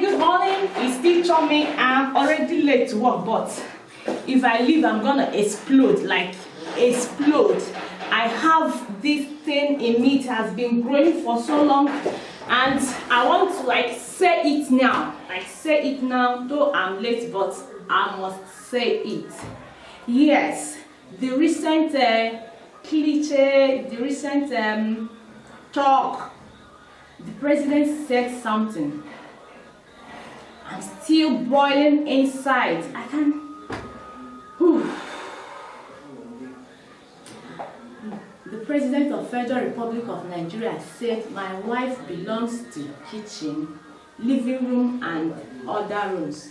good morning. It's still Chomy. I'm already late to work, but if I leave, I'm gonna explode, like explode. I have this thing in me. It has been growing for so long, and I want to say it now. Say it now, though I'm late, but I must say it. Yes, the recent cliche, the recent talk, the president said something. I'm still boiling inside. I can't. The President of Federal Republic of Nigeria said my wife belongs to kitchen, living room, and other rooms.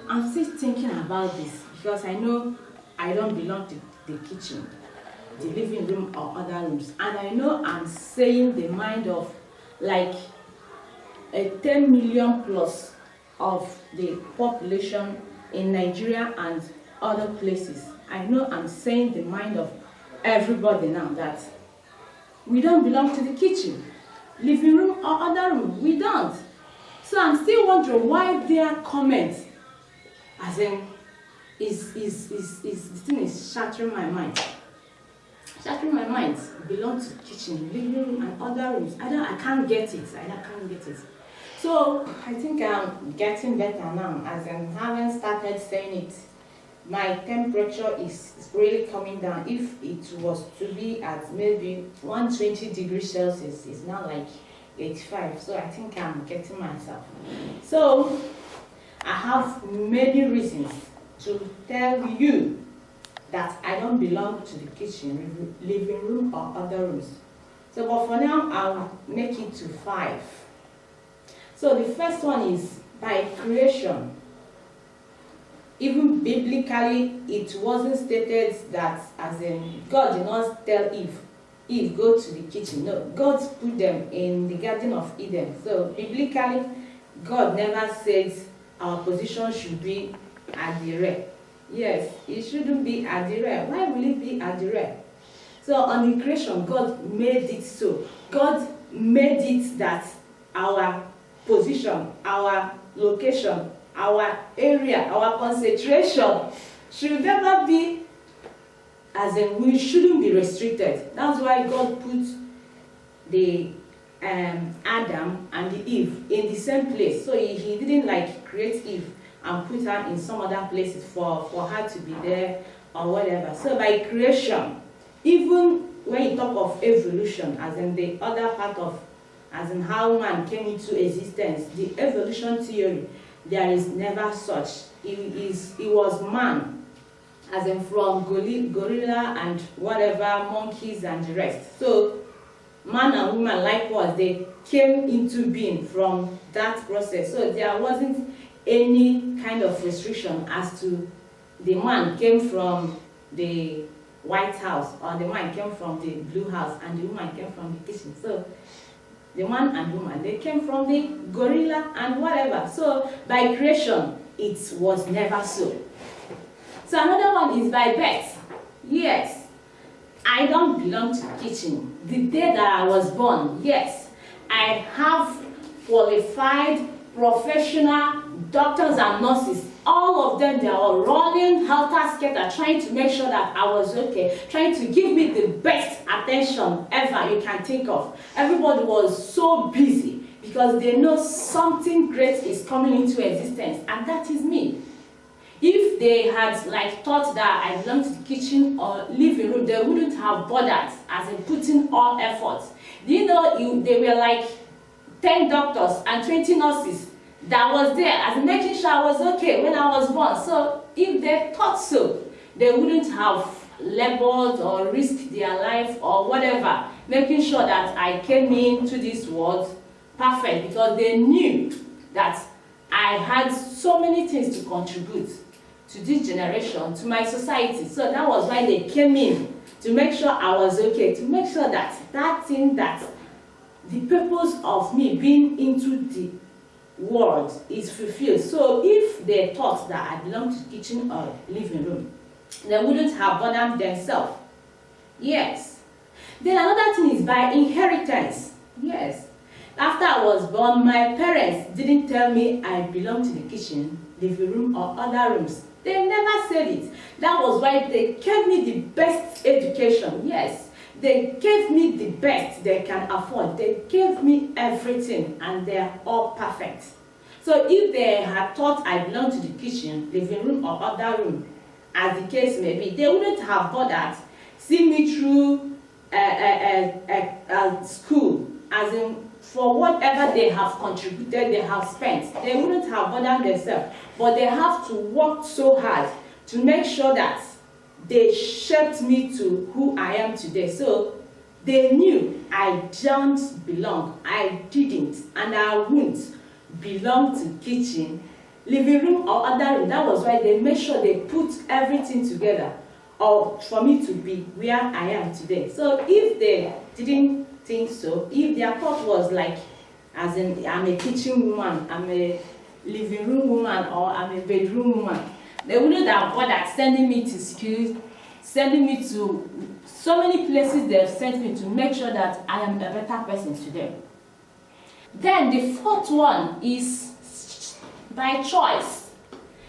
I'm still thinking about this because I know I don't belong to the kitchen, the living room, or other rooms, and I know I'm saying the mind of like a 10 million plus of the population in Nigeria and other places. I know I'm saying the mind of everybody now that we don't belong to the kitchen, living room, or other room. We don't. So I'm still wondering why their comment, as in, the thing is shattering my mind. Shattering my mind. Belong to kitchen, living room, and other rooms. I can't get it. I can't get it. So I think I'm getting better now, as in having started saying it. My temperature is really coming down. If it was to be at maybe 120 degrees Celsius, it's now like 85. So I think I'm getting myself. So I have many reasons to tell you that I don't belong to the kitchen, living room, or other rooms. So, but for now, I'll make it to 5. So the first one is by creation. Even biblically, it wasn't stated that, as in, God did not tell Eve, go to the kitchen. No, God put them in the Garden of Eden. So biblically, God never said our position should be at the rear. Yes, it shouldn't be at the rear. Why will it be at the rear? So on the creation, God made it so. God made it that our position, our location, our area, our concentration should never be, as in, we shouldn't be restricted. That's why God put the Adam and the Eve in the same place. So he didn't create Eve and put her in some other places for her to be there or whatever. So by creation, even when you talk of evolution, as in the other part of, as in how man came into existence, the evolution theory, there is never such. It was man, as in from gorilla and whatever, monkeys and the rest. So man and woman likewise, they came into being from that process. So there wasn't any kind of restriction as to the man came from the White House, or the man came from the Blue House, and the woman came from the kitchen. So the man and woman, they came from the gorilla and whatever. So by creation, it was never so. So another one is by birth. Yes, I don't belong to the kitchen. The day that I was born, yes, I have qualified, professional doctors and nurses. All of them, they are running helter-skelter, trying to make sure that I was okay, trying to give me the best attention ever you can think of. Everybody was so busy because they know something great is coming into existence, and that is me. If they had thought that I belong to the kitchen or living room, they wouldn't have bothered, as in putting all efforts. Do you know, they were 10 doctors and 20 nurses that was there, as in making sure I was okay when I was born. So if they thought so, they wouldn't have labored or risked their life or whatever, making sure that I came into this world perfect, because they knew that I had so many things to contribute to this generation, to my society. So that was why they came in, to make sure I was okay, to make sure that the purpose of me being into the world is fulfilled. So if they thought that I belong to the kitchen or living room, they wouldn't have bothered themselves. Yes. Then another thing is by inheritance. Yes. After I was born, my parents didn't tell me I belong to the kitchen, living room, or other rooms. They never said it. That was why they gave me the best education. Yes, they gave me the best they can afford. They gave me everything, and they're all perfect. So if they had thought I belong to the kitchen, living room, or other room, as the case may be, they wouldn't have bothered see me through school, as in for whatever they have contributed, they have spent. They wouldn't have bothered themselves, but they have to work so hard to make sure that they shaped me to who I am today. So they knew I don't belong, I didn't, and I wouldn't belong to kitchen, living room, or other room. That was why they made sure they put everything together, or for me to be where I am today. So if they didn't think so, if their thought was like, as in I'm a kitchen woman, I'm a living room woman, or I'm a bedroom woman, they wouldn't have bothered sending me to school, sending me to so many places they've sent me to make sure that I am a better person today. Then the fourth one is by choice.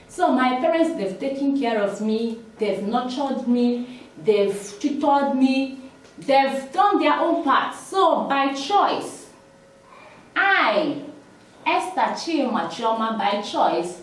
So my parents, they've taken care of me, they've nurtured me, they've tutored me, they've done their own part. So by choice, I, Esther Chioma, by choice,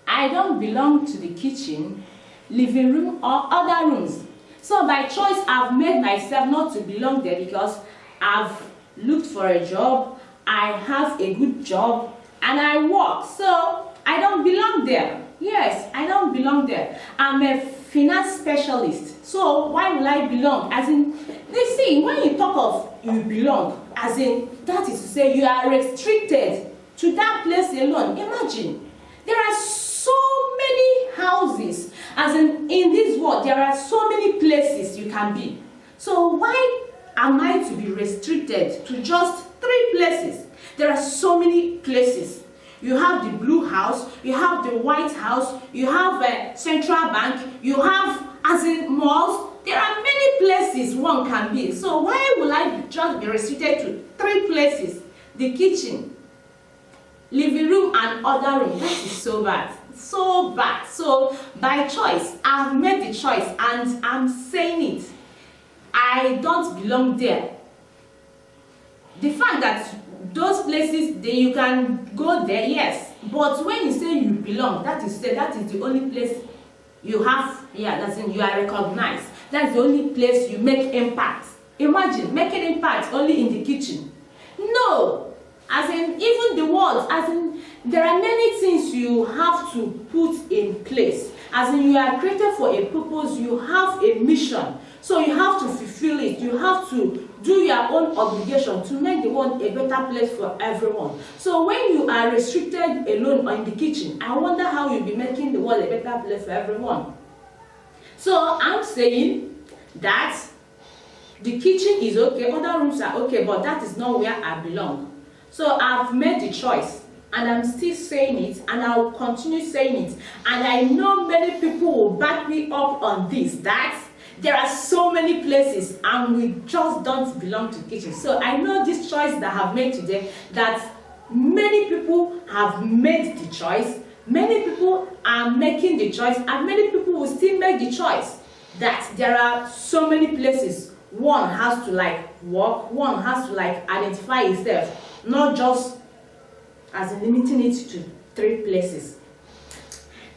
I don't belong to the kitchen, living room, or other rooms. So by choice, I've made myself not to belong there because I've looked for a job, I have a good job, and I work. So I don't belong there. Yes, I don't belong there. I'm a finance specialist. So why will I belong? As in, they see, when you talk of you belong, as in, that is to say you are restricted to that place alone. Imagine, there are so many houses, as in this world, there are so many places you can be. So why am I to be restricted to just 3 places? There are so many places. You have the Blue House, you have the White House, you have a Central Bank, you have, as in malls. There are many places one can be. So why will I just be restricted to 3 places? The kitchen, living room, and other room. That is so bad. So bad. So by choice, I've made the choice, and I'm saying it. I don't belong there. The fact that those places, you can go there, yes. But when you say you belong, that is the only place you have, that's in, you are recognized. That's the only place you make impact. Imagine making impact only in the kitchen. No, as in even the world, as in there are many things you have to put in place. As in you are created for a purpose, you have a mission. So you have to fulfill it. You have to do your own obligation to make the world a better place for everyone. So when you are restricted alone in the kitchen, I wonder how you'll be making the world a better place for everyone. So I'm saying that the kitchen is okay, other rooms are okay, but that is not where I belong. So I've made the choice, and I'm still saying it, and I will continue saying it. And I know many people will back me up on this, that there are so many places and we just don't belong to kitchen. So I know this choice that I have made today, that many people have made the choice, many people are making the choice, and many people will still make the choice, that there are so many places one has to work, one has to identify itself, not just as in limiting it to 3 places.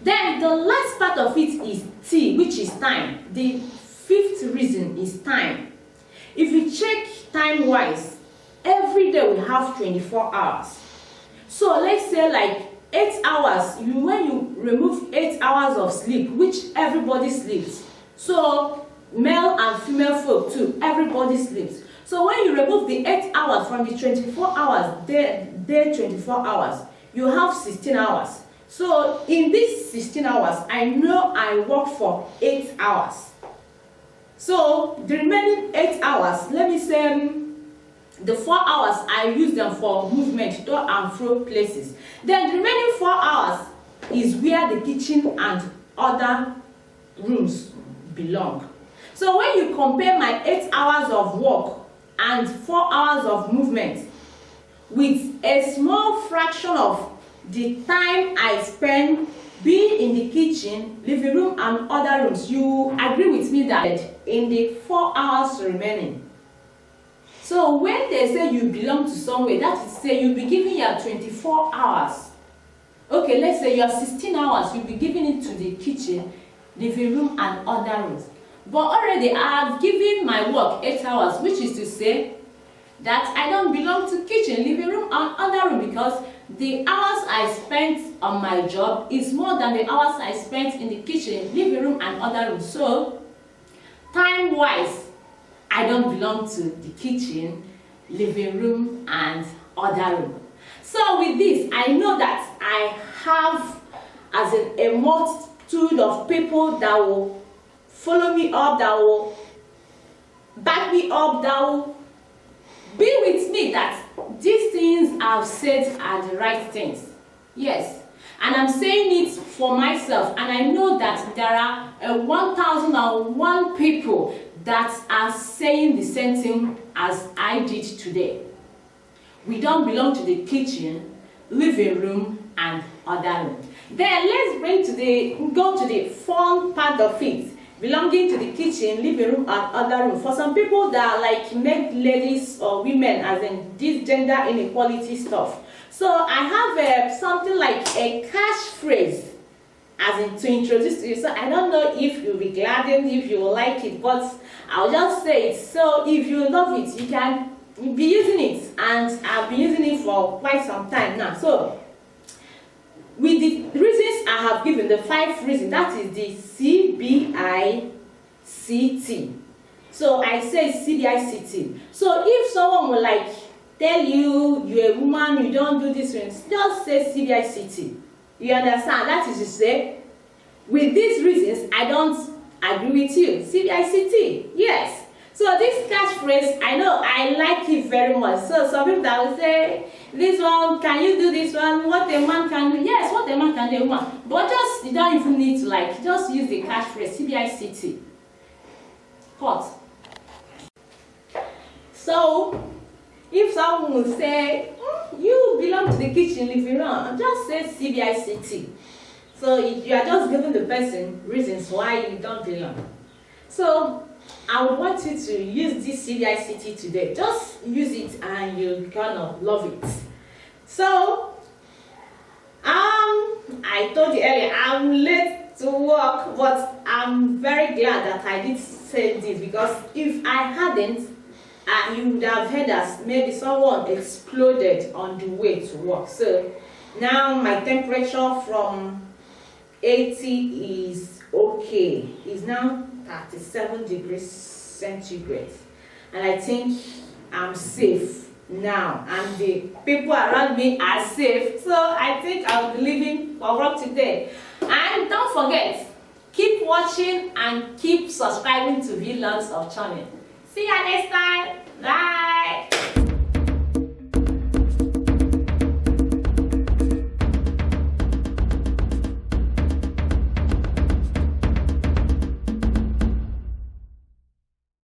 Then the last part of it is T, which is time. The 5th reason is time. If you check time-wise, every day we have 24 hours. So let's say 8 hours, when you remove 8 hours of sleep, which everybody sleeps. So male and female folk too, everybody sleeps. So when you remove the 8 hours from the 24 hours, day 24 hours, you have 16 hours. So in these 16 hours, I know I work for 8 hours. So the remaining 8 hours, let me say the 4 hours, I use them for movement to and fro places. Then the remaining 4 hours is where the kitchen and other rooms belong. So when you compare my 8 hours of work and 4 hours of movement, with a small fraction of the time I spend being in the kitchen, living room and other rooms, you agree with me that in the 4 hours remaining. So when they say you belong to somewhere, that is say you'll be giving your 24 hours. Okay, let's say your 16 hours, you'll be giving it to the kitchen, living room and other rooms. But already I have given my work 8 hours, which is to say that I don't belong to kitchen, living room and other room, because the hours I spent on my job is more than the hours I spent in the kitchen, living room and other room. So time wise, I don't belong to the kitchen, living room and other room. So with this, I know that I have as a multitude of people that will follow me up, that will back me up, that will be with me, that these things I've said are the right things. Yes, and I'm saying it for myself, and I know that there are 1,001 people that are saying the same thing as I did today. We don't belong to the kitchen, living room and other room. Then let's go to the fun part of it. Belonging to the kitchen, living room and other room. For some people that like make ladies or women, as in this gender inequality stuff. So I have something like a catchphrase as in to introduce to you. So I don't know if you'll be glad and if you will like it, but I'll just say it. So if you love it, you can be using it, and I've been using it for quite some time now. So with the reasons I have given, the 5 reasons, that is the CBICT. So I say CBICT. So if someone will like tell you you're a woman, you don't do this, just say CBICT. You understand? That is to say, with these reasons, I don't agree with you. CBICT. Yes. So this catchphrase, I know I like it very much. So some people that will say, this one, can you do this one? What a man can do? Yes, what a man can do, a woman. But just, you don't even need to like, just use the catchphrase, CBICT. Hot. So, if someone will say, you belong to the kitchen, living room, just say CBICT. So you are just giving the person reasons why you don't belong. So I would want you to use this CBICT today. Just use it and you're gonna love it. So I told you earlier, I'm late to work, but I'm very glad that I did say this, because if I hadn't, you would have heard us, maybe someone exploded on the way to work. So now my temperature from 80 is okay. It's now 37 degrees centigrade. And I think I'm safe now. And the people around me are safe. So I think I'll be leaving for work today. And don't forget, keep watching and keep subscribing to Vlogs of Chomy. See you next time. Bye.